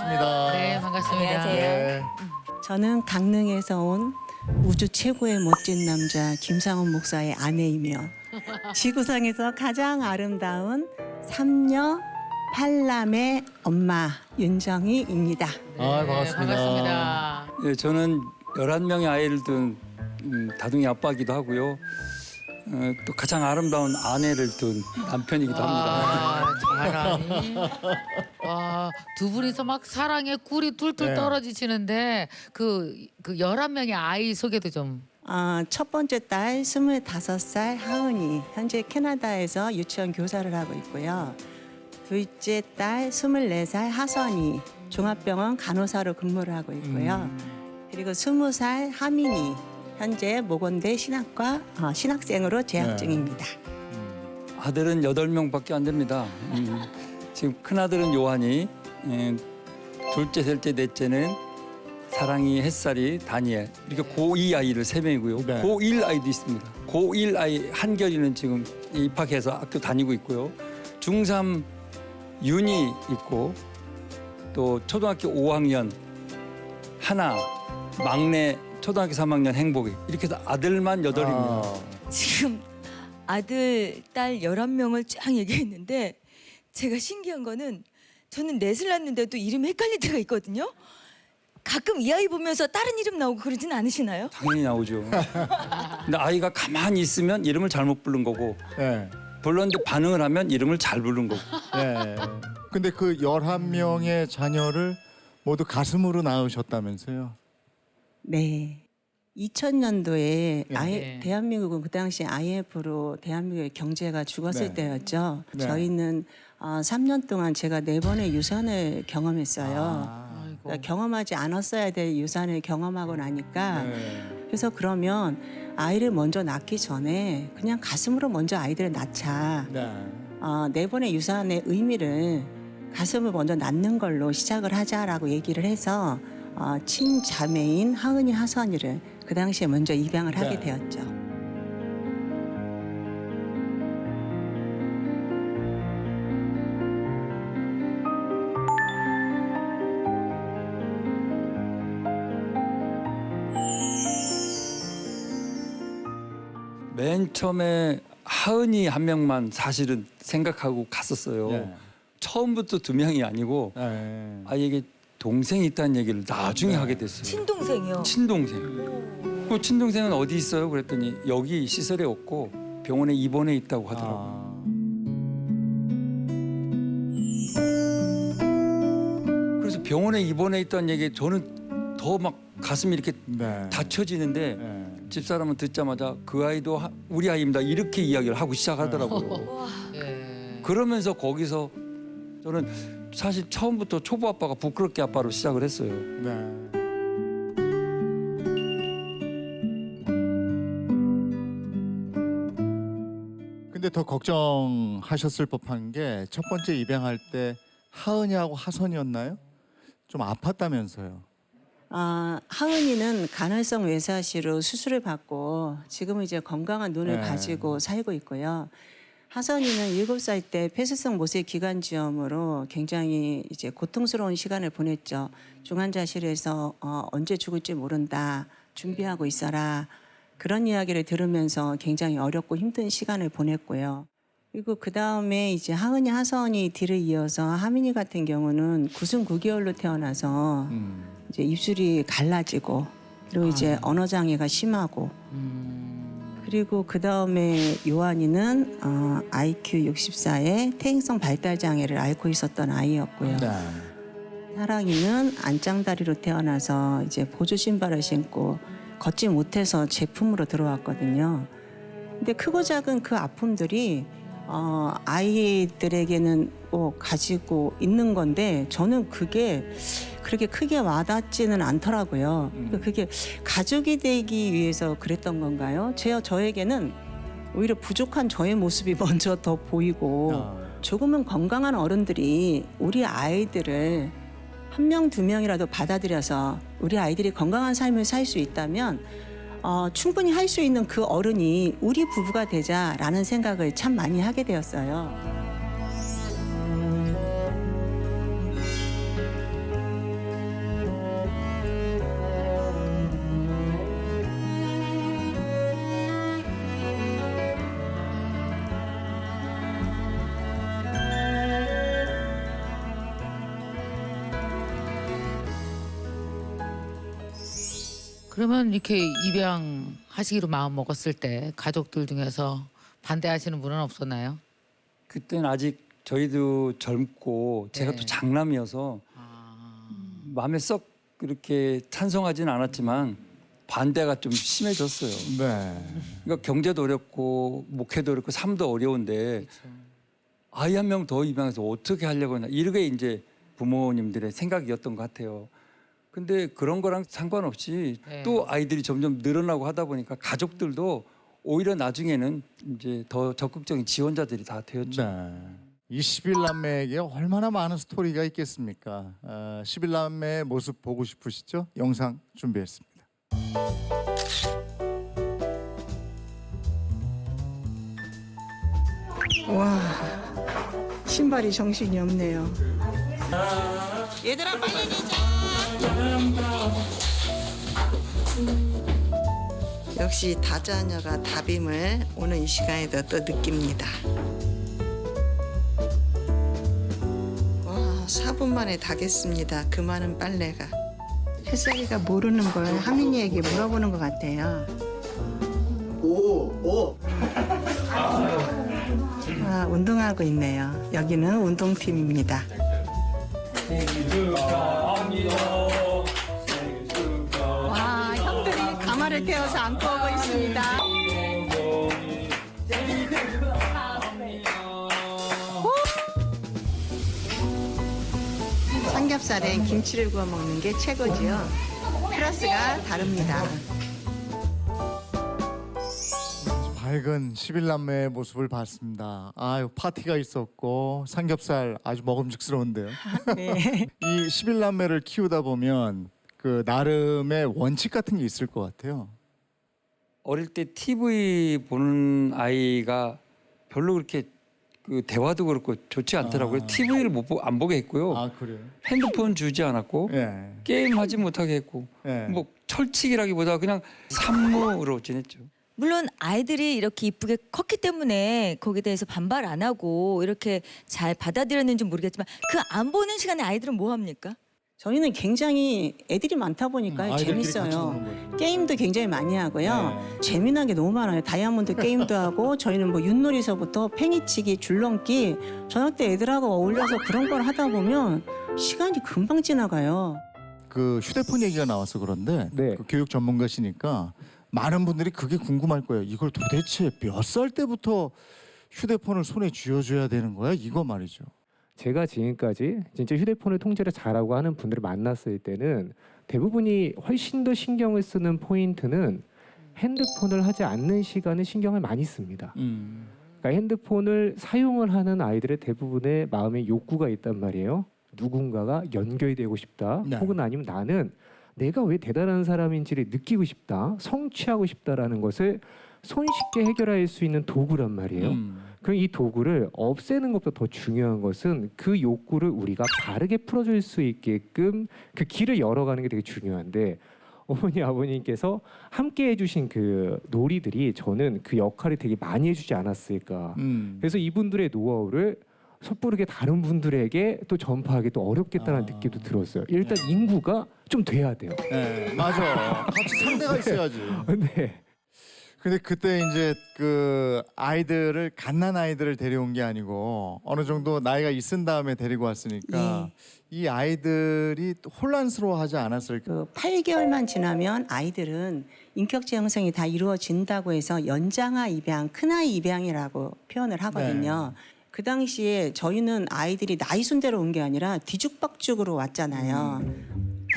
반갑습니다. 네, 반갑습니다. 안녕하세요. 네. 저는 강릉에서 온 우주 최고의 멋진 남자 김상훈 목사의 아내이며 지구상에서 가장 아름다운 삼녀 팔남의 엄마 윤정희입니다. 아, 반갑습니다. 반갑습니다. 예, 저는 11명의 아이를 둔 다둥이 아빠이기도 하고요. 또 가장 아름다운 아내를 둔 남편이기도 합니다. 잘하니. 와, 두 분이서 막 사랑에 꿀이 툴툴 네. 떨어지시는데 그 11명의 아이 소개도 좀. 첫 번째 딸 25살 하은이 현재 캐나다에서 유치원 교사를 하고 있고요. 둘째 딸 24살 하선이 종합병원 간호사로 근무를 하고 있고요. 그리고 20살 하민이 현재 모건대 신학과 신학생으로 재학 네. 중입니다. 아들은 8명밖에 안 됩니다. 지금 큰아들은 요한이, 둘째, 셋째, 넷째는 사랑이, 햇살이, 다니엘. 이렇게 고2 아이를 3명이고요. 네. 고1 아이도 있습니다. 고1 아이 한결이는 지금 입학해서 학교 다니고 있고요. 중3 윤이 있고 또 초등학교 5학년 하나, 막내 초등학교 3학년 행복이. 이렇게 해서 아들만 8입니다. 아, 지금 아들, 딸 11명을 쫙 얘기했는데 제가 신기한 거는 저는 넷을 낳는데도 이름이 헷갈릴 때가 있거든요. 가끔 이 아이 보면서 다른 이름 나오고 그러진 않으시나요? 당연히 나오죠. 근데 아이가 가만히 있으면 이름을 잘못 부른 거고 네. 불렀는데 반응을 하면 이름을 잘 부른 거고. 네. 근데 그 11명의 자녀를 모두 가슴으로 낳으셨다면서요? 네. 2000년도에 네. 대한민국은 그 당시 IMF로 대한민국의 경제가 죽었을 네. 때였죠. 네. 저희는 3년 동안 제가 4번의 유산을 경험했어요. 아, 아이고. 그러니까 경험하지 않았어야 될 유산을 경험하고 나니까 네. 그래서 그러면 아이를 먼저 낳기 전에 그냥 가슴으로 먼저 아이들을 낳자. 네. 4번의 유산의 의미를 가슴을 먼저 낳는 걸로 시작을 하자라고 얘기를 해서 친자매인 하은이 하선이를 그 당시에 먼저 입양을 하게 네. 되었죠. 맨 처음에 하은이 한 명만 사실은 생각하고 갔었어요. 네. 처음부터 2명이 아니고 네. 아이에게 동생이 있다는 얘기를 나중에 네. 하게 됐어요. 친동생이요. 친동생. 그 친동생은 어디 있어요? 그랬더니 여기 시설에 없고 병원에 입원해 있다고 하더라고요. 아. 그래서 병원에 입원해 있다는 얘기 저는 더 막 가슴이 이렇게 네. 닫혀지는데 네. 집사람은 듣자마자 그 아이도 우리 아이입니다. 이렇게 이야기를 하고 시작하더라고요. 예. 그러면서 거기서 저는 사실 처음부터 초보 아빠가 부끄럽게 아빠로 시작을 했어요. 네. 근데 더 걱정하셨을 법한 게 첫 번째 입양할 때 하은이하고 하선이었나요? 좀 아팠다면서요. 하은이는 간헐성 외사시로 수술을 받고 지금은 이제 건강한 눈을 네. 가지고 살고 있고요. 하선이는 7살 때 폐쇄성 모세 기관지염으로 굉장히 이제 고통스러운 시간을 보냈죠. 중환자실에서 언제 죽을지 모른다. 준비하고 있어라. 그런 이야기를 들으면서 굉장히 어렵고 힘든 시간을 보냈고요. 그리고 그 다음에 이제 하은이, 하선이 뒤를 이어서 하민이 같은 경우는 9순 9개월로 태어나서 이제 입술이 갈라지고 그리고 이제 언어 장애가 심하고 그리고 그 다음에 요한이는 IQ 64의 퇴행성 발달 장애를 앓고 있었던 아이였고요. 네. 사랑이는 안짱다리로 태어나서 이제 보조 신발을 신고 걷지 못해서 제품으로 들어왔거든요. 근데 크고 작은 그 아픔들이 아이들에게는 가지고 있는 건데 저는 그게 그렇게 크게 와닿지는 않더라고요. 그게 가족이 되기 위해서 그랬던 건가요? 저에게는 오히려 부족한 저의 모습이 먼저 더 보이고 조금은 건강한 어른들이 우리 아이들을 1명, 2명이라도 받아들여서 우리 아이들이 건강한 삶을 살 수 있다면 충분히 할 수 있는 그 어른이 우리 부부가 되자라는 생각을 참 많이 하게 되었어요. 그러면 이렇게 입양하시기로 마음 먹었을 때 가족들 중에서 반대하시는 분은 없었나요? 그때는 아직 저희도 젊고 제가 네. 또 장남이어서 아, 마음에 썩 그렇게 찬성하지는 않았지만 반대가 좀 심해졌어요. 네. 그러니까 경제도 어렵고 목회도 어렵고 삶도 어려운데 아이 한 명 더 입양해서 어떻게 하려고 하나 이렇게 이제 부모님들의 생각이었던 것 같아요. 근데 그런 거랑 상관없이 네. 또 아이들이 점점 늘어나고 하다 보니까 가족들도 오히려 나중에는 이제 더 적극적인 지원자들이 다 되었죠. 네. 이 11남매에게 얼마나 많은 스토리가 있겠습니까? 11남매의 모습 보고 싶으시죠? 영상 준비했습니다. 와, 신발이 정신이 없네요. 얘들아 빨리 내자. 역시 다자녀가 답임을 오늘 이 시간에도 또 느낍니다. 와, 4분 만에 다 겠습니다. 그 많은 빨래가. 햇살이가 모르는 걸 하민이에게 물어보는 것 같아요. 아, 운동하고 있네요. 여기는 운동팀입니다. 와, 형들이 가마를 태워서 안고 오고 있습니다. 삼겹살에 김치를 구워 먹는 게 최고지요. 플러스가 다릅니다. 밝은 11남매의 모습을 봤습니다. 아유, 파티가 있었고 삼겹살 아주 먹음직스러운데요. 네. 이 11남매를 키우다 보면 그 나름의 원칙 같은 게 있을 것 같아요. 어릴 때 TV 보는 아이가 별로 그렇게 그 대화도 그렇고 좋지 않더라고요. 아. TV를 안 보게 했고요. 아, 그래요? 핸드폰 주지 않았고 예. 게임 하지 못하게 했고 예. 뭐 철칙이라기보다 그냥 산무로 지냈죠. 물론 아이들이 이렇게 이쁘게 컸기 때문에 거기에 대해서 반발 안 하고 이렇게 잘 받아들였는지 모르겠지만 그 안 보는 시간에 아이들은 뭐 합니까? 저희는 굉장히 애들이 많다 보니까 아이들끼리 같이 재밌어요. 노는 거죠. 게임도 굉장히 많이 하고요. 네. 재미난 게 너무 많아요. 다이아몬드 게임도 하고 저희는 뭐 윷놀이서부터 팽이치기, 줄넘기 저녁 때 애들하고 어울려서 그런 걸 하다 보면 시간이 금방 지나가요. 그 휴대폰 얘기가 나와서 그런데 네. 그 교육 전문가시니까 많은 분들이 그게 궁금할 거예요. 이걸 도대체 몇 살 때부터 휴대폰을 손에 쥐어줘야 되는 거야? 이거 말이죠. 제가 지금까지 진짜 휴대폰을 통제를 잘하고 하는 분들을 만났을 때는 대부분이 훨씬 더 신경을 쓰는 포인트는 핸드폰을 하지 않는 시간에 신경을 많이 씁니다. 그러니까 핸드폰을 사용을 하는 아이들의 대부분의 마음의 욕구가 있단 말이에요. 누군가가 연결되고 싶다. 네. 혹은 아니면 나는 내가 왜 대단한 사람인지를 느끼고 싶다. 성취하고 싶다라는 것을 손쉽게 해결할 수 있는 도구란 말이에요. 그럼 이 도구를 없애는 것보다 더 중요한 것은 그 욕구를 우리가 바르게 풀어줄 수 있게끔 그 길을 열어가는 게 되게 중요한데 어머니 아버님께서 함께 해주신 그 놀이들이 저는 그 역할을 되게 많이 해주지 않았을까. 그래서 이분들의 노하우를 섣부르게 다른 분들에게 또 전파하기 또 어렵겠다는 느낌도 들었어요. 일단 인구가 좀 돼야 돼요. 네, 맞아. 같이 상대가 있어야지. 네. 근데 그때 이제 그 아이들을 갓난 아이들을 데려온 게 아니고 어느 정도 나이가 있은 다음에 데리고 왔으니까 이 아이들이 또 혼란스러워하지 않았을까? 그 8개월만 지나면 아이들은 인격체 형성이 다 이루어진다고 해서 연장아 입양, 큰아이 입양이라고 표현을 하거든요. 그 당시에 저희는 아이들이 나이 순대로 온 게 아니라 뒤죽박죽으로 왔잖아요.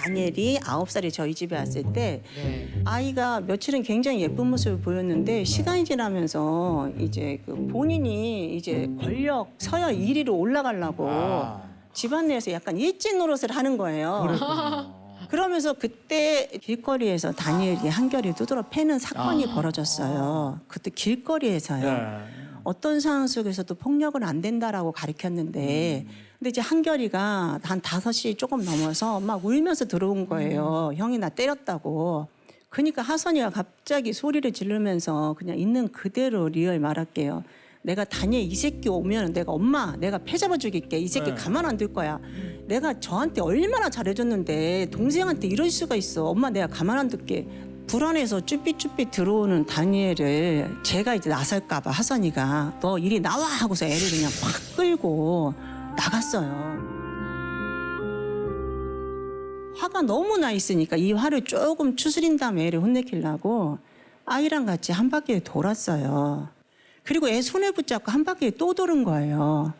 다니엘이 9살에 저희 집에 왔을 때 네. 아이가 며칠은 굉장히 예쁜 모습을 보였는데 시간이 지나면서 이제 그 본인이 이제 권력 서열 1위로 올라가려고 집안 내에서 약간 일진 노릇을 하는 거예요. 그러면서 그때 길거리에서 다니엘이 한결이 두드러 패는 사건이 벌어졌어요. 그때 길거리에서요. 어떤 상황 속에서도 폭력은 안 된다라고 가르쳤는데 근데 이제 한결이가 한 5시 조금 넘어서 막 울면서 들어온 거예요. 형이 나 때렸다고. 그러니까 하선이가 갑자기 소리를 지르면서 그냥 있는 그대로 리얼 말할게요. 내가 다니엘 이 새끼 오면 내가 엄마 내가 패 잡아 죽일게. 이 새끼 네. 가만 안 둘 거야. 내가 저한테 얼마나 잘해줬는데 동생한테 이럴 수가 있어. 엄마 내가 가만 안 둘게. 불안해서 쭈삣쭈삣 들어오는 다니엘을 제가 이제 나설까 봐 하선이가 너 이리 나와 하고서 애를 그냥 팍 끌고 나갔어요. 화가 너무 나 있으니까 이 화를 조금 추스린 다음에 애를 혼내키려고 아이랑 같이 한 바퀴를 돌았어요. 그리고 애 손을 붙잡고 한 바퀴를 또 도는 거예요.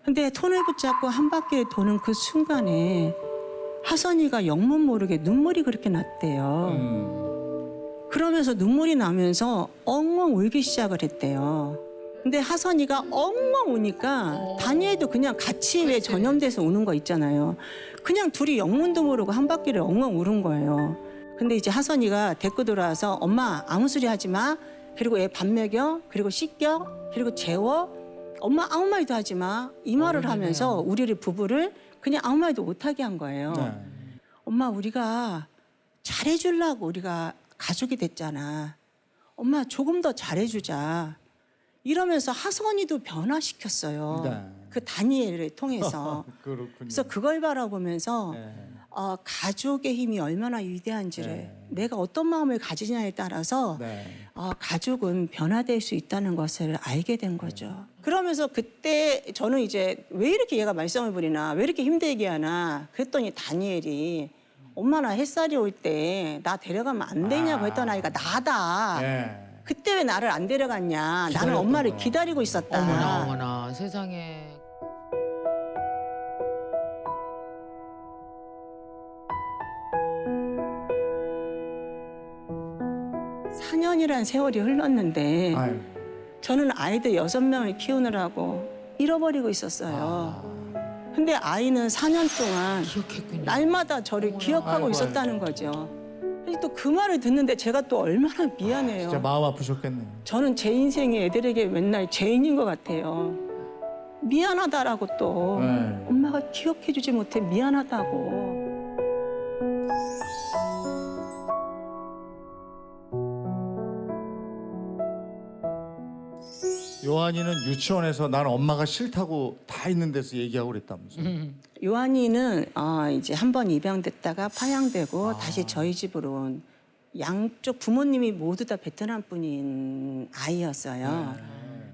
근데 손을 붙잡고 한 바퀴를 도는 그 순간에 하선이가 영문 모르게 눈물이 그렇게 났대요. 그러면서 눈물이 나면서 엉엉 울기 시작을 했대요. 근데 하선이가 엉엉 우니까 다니엘도 그냥 같이 왜 전염돼서 우는 거 있잖아요. 그냥 둘이 영문도 모르고 한 바퀴를 엉엉 울은 거예요. 근데 이제 하선이가 데리고 들어와서 엄마 아무 소리 하지 마. 그리고 애 밥 먹여. 그리고 씻겨. 그리고 재워. 엄마 아무 말도 하지 마. 이 말을 하면서 우리를 부부를 그냥 아무 말도 못하게 한 거예요. 네. 엄마 우리가 잘해주려고 우리가 가족이 됐잖아. 엄마 조금 더 잘해주자. 이러면서 하선이도 변화시켰어요. 네. 그 다니엘을 통해서. 그렇군요. 그래서 그걸 바라보면서 네. 가족의 힘이 얼마나 위대한지를 네. 내가 어떤 마음을 가지냐에 따라서 네. 가족은 변화될 수 있다는 것을 알게 된 거죠. 그러면서 그때 저는 이제 왜 이렇게 얘가 말썽을 부리나 왜 이렇게 힘들게 하나 그랬더니 다니엘이 엄마 나 햇살이 올 때 나 데려가면 안 되냐고 했던 아이가 나다. 네. 그때 왜 나를 안 데려갔냐. 나는 기다렸던 엄마를 거야. 기다리고 있었다. 어머나 어머나 세상에. 4년이란 세월이 흘렀는데 아유. 저는 아이들 6명을 키우느라고 잃어버리고 있었어요. 근데 아이는 4년 동안 기억했군요. 날마다 저를 어머나. 기억하고 아이고, 있었다는 거죠. 또 그 말을 듣는데 제가 또 얼마나 미안해요. 진짜 마음 아프셨겠네요. 저는 제 인생에 애들에게 맨날 죄인인 것 같아요. 미안하다라고 또 네. 엄마가 기억해주지 못해 미안하다고. 요한이는 유치원에서 난 엄마가 싫다고 다 있는 데서 얘기하고 그랬다면서요. 요한이는 이제 한 번 입양됐다가 파양되고 다시 저희 집으로 온 양쪽 부모님이 모두 다 베트남 분인 아이였어요.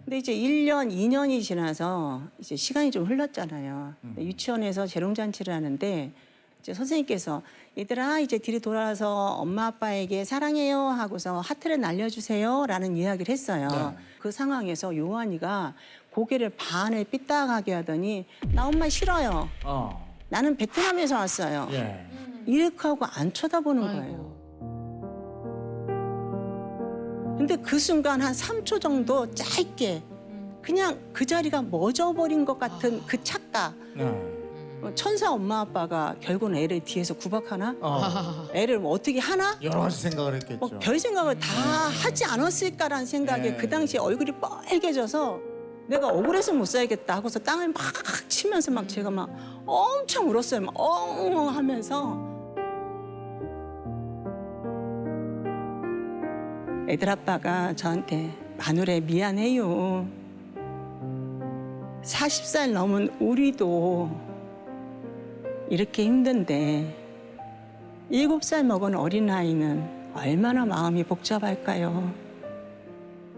근데 이제 1년, 2년이 지나서 이제 시간이 좀 흘렀잖아요. 유치원에서 재롱잔치를 하는데 이제 선생님께서 얘들아 이제 뒤로 돌아와서 엄마 아빠에게 사랑해요 하고서 하트를 날려주세요라는 이야기를 했어요. 네. 그 상황에서 요한이가 고개를 반을 삐딱하게 하더니 나 엄마 싫어요. 나는 베트남에서 왔어요. 예. 이렇게 하고 안 쳐다보는 거예요. 아이고. 근데 그 순간 한 3초 정도 짧게 그냥 그 자리가 멎어버린 것 같은 그 착각. 네. 천사 엄마 아빠가 결국은 애를 뒤에서 구박하나? 애를 뭐 어떻게 하나? 여러 가지 생각을 했겠죠. 뭐 별 생각을 다 하지 않았을까라는 생각에 네. 그 당시에 얼굴이 빨개져서 내가 억울해서 못 살겠다 하고서 땅을 막 치면서 막 제가 막 엄청 울었어요. 막 엉엉 하면서. 애들 아빠가 저한테 마누라 미안해요. 40살 넘은 우리도 이렇게 힘든데 7살 먹은 어린아이는 얼마나 마음이 복잡할까요?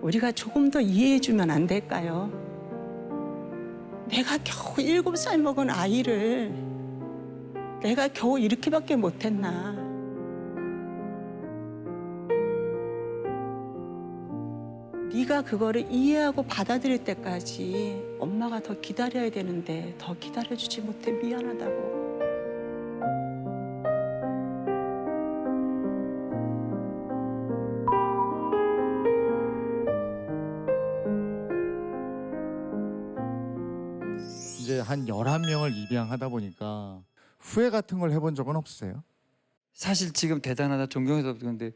우리가 조금 더 이해해주면 안 될까요? 내가 겨우 7살 먹은 아이를 내가 겨우 이렇게밖에 못했나. 네가 그거를 이해하고 받아들일 때까지 엄마가 더 기다려야 되는데 더 기다려주지 못해 미안하다고. 이제 한 11명을 입양하다 보니까 후회 같은 걸 해본 적은 없으세요? 사실 지금 대단하다 존경해서 그런데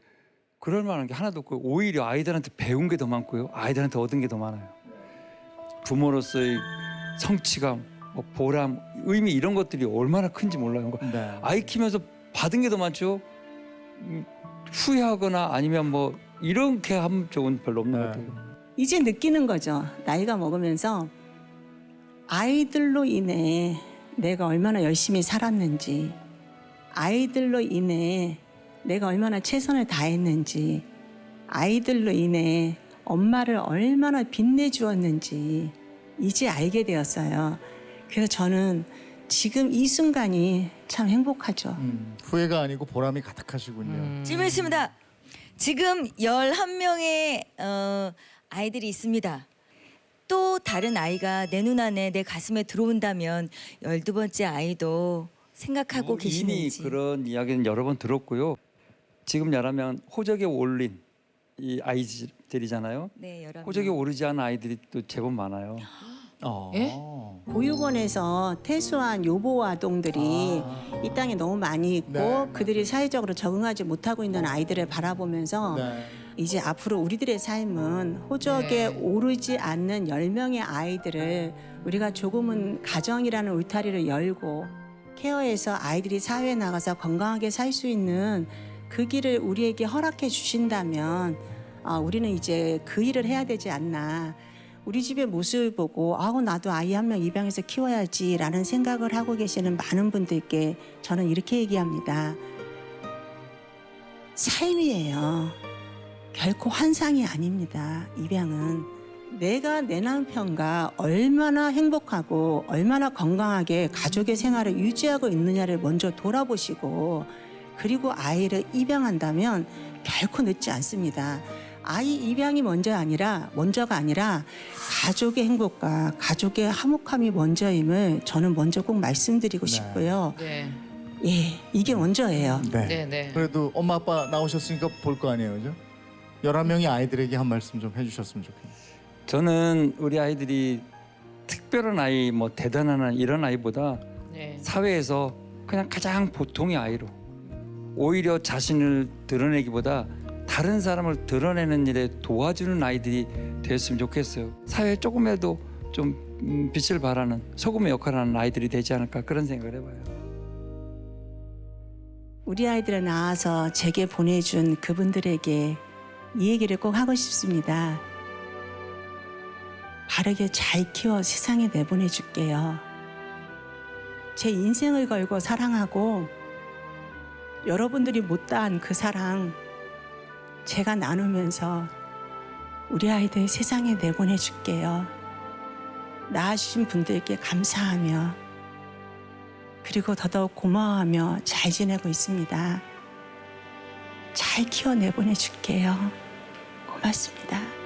그럴 만한 게 하나도 없고 오히려 아이들한테 배운 게 더 많고요. 아이들한테 얻은 게 더 많아요. 부모로서의 성취감, 뭐 보람, 의미 이런 것들이 얼마나 큰지 몰라요. 네. 아이 키면서 받은 게 더 많죠. 후회하거나 아니면 뭐 이렇게 하면 좋은 별로 없는 네. 것 같아요. 이제 느끼는 거죠. 나이가 먹으면서 아이들로 인해 내가 얼마나 열심히 살았는지, 아이들로 인해 내가 얼마나 최선을 다했는지, 아이들로 인해 엄마를 얼마나 빛내주었는지 이제 알게 되었어요. 그래서 저는 지금 이 순간이 참 행복하죠. 후회가 아니고 보람이 가득하시군요. 질문했습니다. 지금 11명의 아이들이 있습니다. 또 다른 아이가 내 눈 안에 내 가슴에 들어온다면 12번째 아이도 생각하고 이미 계시는지. 그런 이야기는 여러 번 들었고요. 지금 11명 호적에 올린 이 아이들이잖아요. 네, 11명. 호적에 오르지 않은 아이들이 또 제법 많아요. 예? 보육원에서 퇴소한 요보 아동들이 이 땅에 너무 많이 있고 네. 그들이 사회적으로 적응하지 못하고 있는 아이들을 바라보면서 네. 이제 앞으로 우리들의 삶은 호적에 네. 오르지 않는 10명의 아이들을 우리가 조금은 가정이라는 울타리를 열고 케어해서 아이들이 사회에 나가서 건강하게 살 수 있는 그 길을 우리에게 허락해 주신다면 우리는 이제 그 일을 해야 되지 않나. 우리 집의 모습을 보고 나도 아이 한 명 입양해서 키워야지라는 생각을 하고 계시는 많은 분들께 저는 이렇게 얘기합니다. 삶이에요. 결코 환상이 아닙니다. 입양은. 내가 내 남편과 얼마나 행복하고 얼마나 건강하게 가족의 생활을 유지하고 있느냐를 먼저 돌아보시고 그리고 아이를 입양한다면 결코 늦지 않습니다. 아이 입양이 먼저가 아니라 가족의 행복과 가족의 화목함이 먼저임을 저는 먼저 꼭 말씀드리고 네. 싶고요. 네. 예, 이게 먼저예요. 네. 네, 네. 그래도 엄마 아빠 나오셨으니까 볼 거 아니에요, 그죠? 11명의 아이들에게 한 말씀 좀 해주셨으면 좋겠네요. 저는 우리 아이들이 특별한 아이, 뭐 대단한 아이 이런 아이보다 네. 사회에서 그냥 가장 보통의 아이로 오히려 자신을 드러내기보다 다른 사람을 드러내는 일에 도와주는 아이들이 됐으면 좋겠어요. 사회에 조금이라도 좀 빛을 발하는 소금의 역할을 하는 아이들이 되지 않을까 그런 생각을 해봐요. 우리 아이들을 낳아서 제게 보내준 그분들에게 이 얘기를 꼭 하고 싶습니다. 바르게 잘 키워 세상에 내보내줄게요. 제 인생을 걸고 사랑하고 여러분들이 못다한 그 사랑 제가 나누면서 우리 아이들 세상에 내보내줄게요. 낳아주신 분들께 감사하며 그리고 더더욱 고마워하며 잘 지내고 있습니다. 잘 키워 내보내줄게요. 고맙습니다.